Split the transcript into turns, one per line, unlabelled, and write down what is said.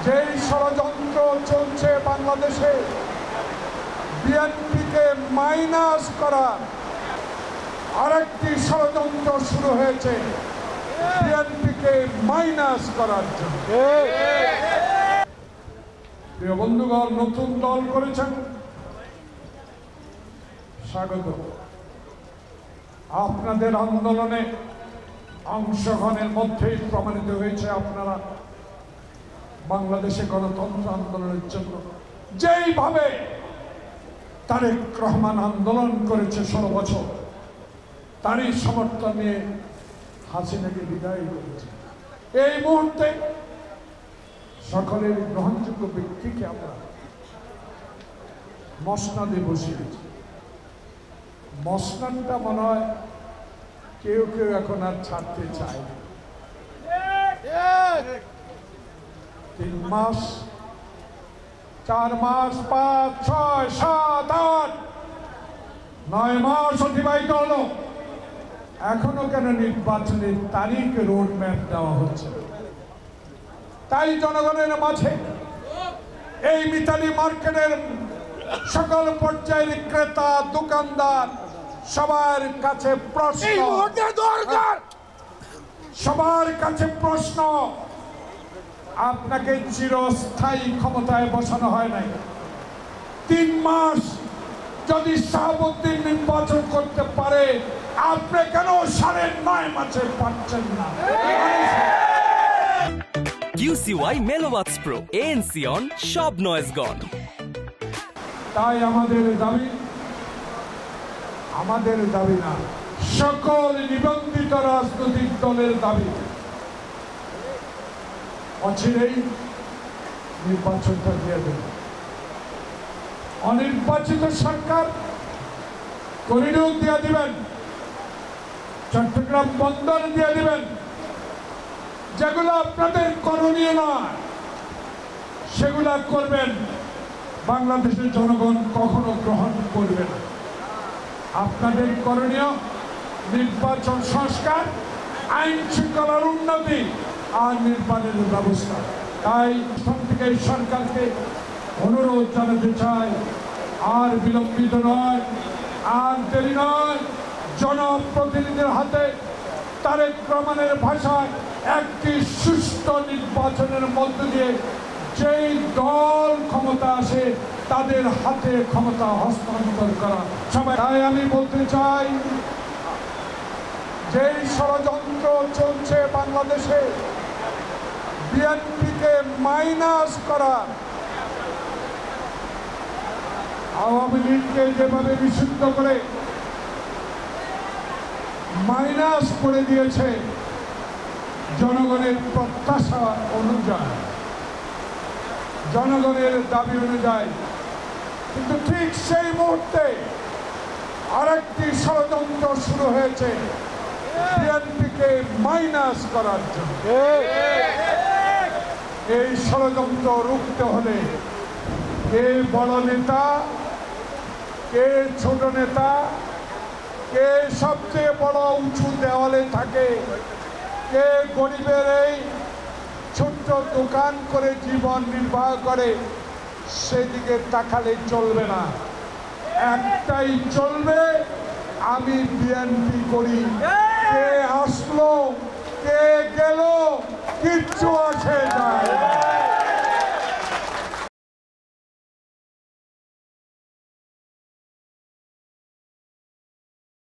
যেই ষড়যন্ত্র চলছে বাংলাদেশে বিএনপিকে মাইনাস করার আরেকটি ষড়যন্ত্র শুরু হয়েছে বিএনপিকে মাইনাস করার জন্য। প্রিয় বন্ধুগণ, নতুন দল করেছেন, স্বাগত। আপনাদের আন্দোলনে অংশগ্রহণের মধ্যেই প্রমাণিত হয়েছে আপনারা বাংলাদেশে গণতন্ত্র আন্দোলনের জন্য যেইভাবে তারেক রহমান আন্দোলন করেছে 16 বছর, তারই সমর্থন নিয়ে হাসিনাকে বিদায় করেছে। এই মুহূর্তে সকলের গ্রহণযোগ্য ব্যক্তিকে আমরা মসনদে বসিয়েছি। মসনদটা মনে হয় কেউ কেউ এখন আর ছাড়তে চায় না। 3 মাস, 4 মাস, 5, 6, 7, 8, 9 মাস অতিবাহিত হলো, এখনো কেন নির্বাচনের তারিখ রোড ম্যাপ দেওয়া হচ্ছে? তাই জনগণের মাঝে এই মিতালি মার্কেটের সকল পর্যায়ের ক্রেতা দোকানদার সবার কাছে প্রশ্ন, আপনাকে চিরস্থায়ী ক্ষমতায় বসানো হয় নাই। 3 মাস যদি শাহাবুদ্দিন নির্বাচন করতে পারে, আপনি কেন 9.5 মাসে পাচ্ছেন না?
QCY Melowax Pro ANC on সব নয়েজ গন।
তাই আমাদের দাবি না, সকল নিবন্ধিত রাজনৈতিক দলের দাবি অচিরেই নির্বাচনটা দিয়ে দেবে। অনির্বাচিত সরকার করিডোর দিয়ে দিবেন, চট্টগ্রাম বন্দর দিয়ে দিবেন। যেগুলো আপনাদের করণীয় নয় সেগুলা করবেন, বাংলাদেশের জনগণ কখনো গ্রহণ করবে না। আপনাদের করণীয় নির্বাচন সংস্কার, আইন শৃঙ্খলার উন্নতি আর নির্বাচনের ব্যবস্থা। তাই থেকে সরকারকে অনুরোধ জানাতে চাই, আর বিলম্বিত নয়, আর দেরি নয়, জনপ্রতিনিধিদের হাতে তারেক রহমানের ভাষায় একটি সুষ্ঠু নির্বাচনের মধ্য দিয়ে যেই দল ক্ষমতা আসে তাদের হাতে ক্ষমতা হস্তান্তর করা সবাই। তাই আমি বলতে চাই, যেই ষড়যন্ত্র চলছে বাংলাদেশে বিএনপিকে মাইনাস করা, আওয়ামী লীগকে যেভাবে নিষিদ্ধ করে মাইনাস করে দিয়েছে জনগণের প্রত্যাশা অনুযায়ী, জনগণের দাবি অনুযায়ী, কিন্তু ঠিক সেই মুহূর্তে আরেকটি ষড়যন্ত্র শুরু হয়েছে বিএনপিকে মাইনাস করার জন্য। এই ষড়যন্ত্র রুখতে হলে কে বড় নেতা, কে ছোট নেতা, কে সবচেয়ে বড় উঁচু দেওয়ালে থাকে, কে গরিবের এই ছোট্ট দোকান করে জীবন নির্বাহ করে, সেদিকে তাকালে চলবে না। একটাই চলবে, আমি বিএনপি করি, কে আসলো কে গেল কিচ্ছু আসে যায়।